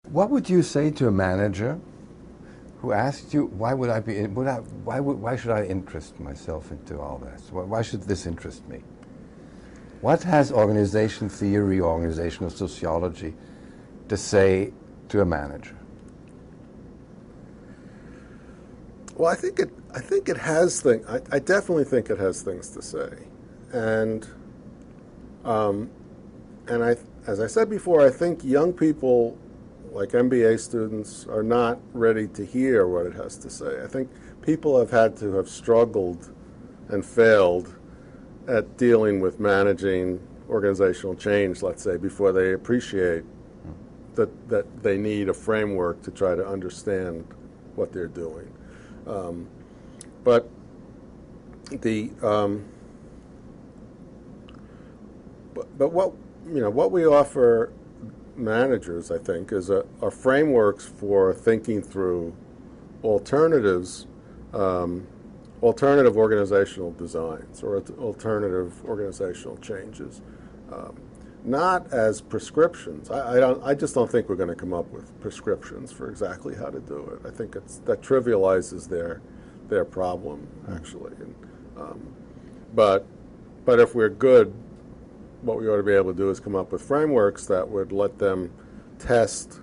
What would you say to a manager who asked you, why would I be, why should I interest myself into all this? Why should this interest me? What has organization theory, organizational sociology to say to a manager? Well, I think it has things. I definitely think it has things to say, and as I said before, I think young people, like MBA students, are not ready to hear what it has to say. I think people have had to have struggled and failed at dealing with managing organizational change, let's say, before they appreciate that they need a framework to try to understand what they're doing. But what we offer managers, I think, are frameworks for thinking through alternatives, alternative organizational designs or alternative organizational changes, not as prescriptions. I just don't think we're going to come up with prescriptions for exactly how to do it. I think that trivializes their problem, actually. But if we're good, what we ought to be able to do is come up with frameworks that would let them test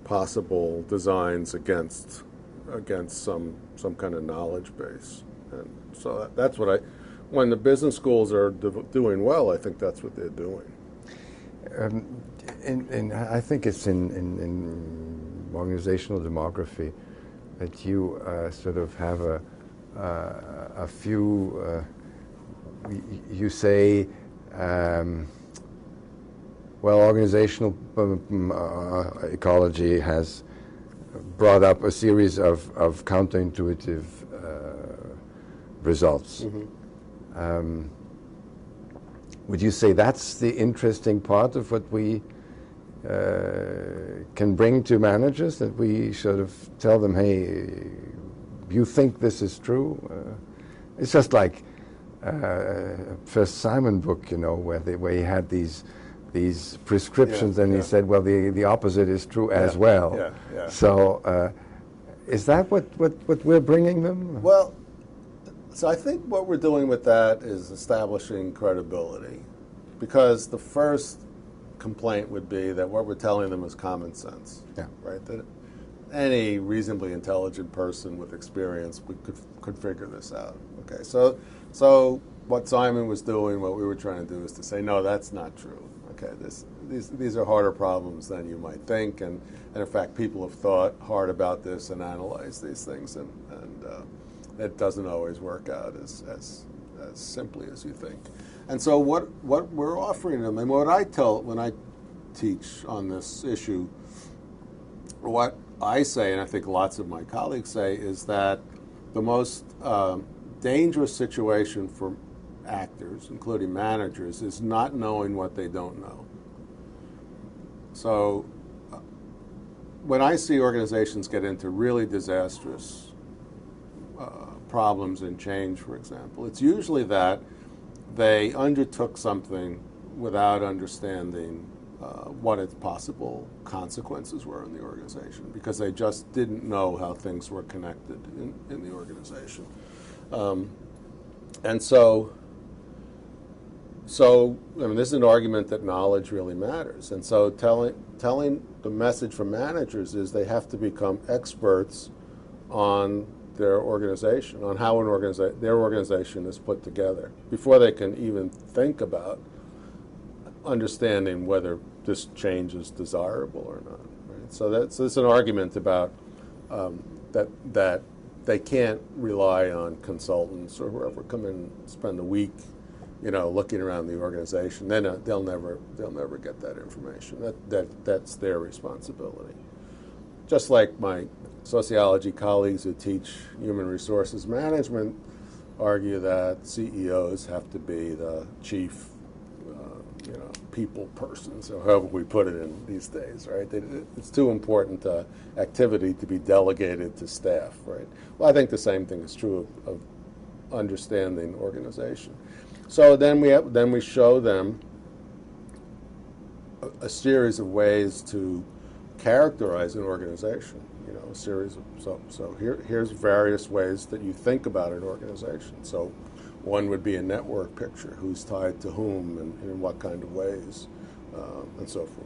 possible designs against some kind of knowledge base. And so that's what when the business schools are doing well, I think that's what they're doing. And I think it's in organizational demography that you sort of have a few, you say, well, organizational ecology has brought up a series of counterintuitive results. Mm-hmm. Would you say that's the interesting part of what we can bring to managers, that we sort of tell them, hey, you think this is true? It's just like First Simon book, where he had these prescriptions, and he said, well, the opposite is true as well. Yeah. So is that what we're bringing them? Well, so I think what we're doing with that is establishing credibility, because the first complaint would be that what we're telling them is common sense. Yeah. Right? That any reasonably intelligent person with experience could figure this out. Okay. So what Simon was doing, what we were trying to do, is to say, no, that's not true. Okay, these are harder problems than you might think, and in fact, people have thought hard about this and analyzed these things, and it doesn't always work out as simply as you think. And so what we're offering them, and what I tell when I teach on this issue, what I say, and I think lots of my colleagues say, is that the most dangerous situation for actors, including managers, is not knowing what they don't know. So when I see organizations get into really disastrous problems in change, for example, it's usually that they undertook something without understanding what its possible consequences were in the organization, because they just didn't know how things were connected in the organization. And so I mean, this is an argument that knowledge really matters. And so telling the message from managers is they have to become experts on their organization, on how their organization is put together, before they can even think about understanding whether this change is desirable or not. Right? So that's an argument about that they can't rely on consultants or whoever come in and spend a week, looking around the organization. Then they'll never get that information. That's their responsibility. Just like my sociology colleagues who teach human resources management argue that CEOs have to be the chief, people persons, or however we put it in these days, right? It's too important activity to be delegated to staff, right? Well, I think the same thing is true of understanding organization. So then we show them a series of ways to characterize an organization. You know, a series of here's various ways that you think about an organization. So one would be a network picture: who's tied to whom and in what kind of ways, and so forth.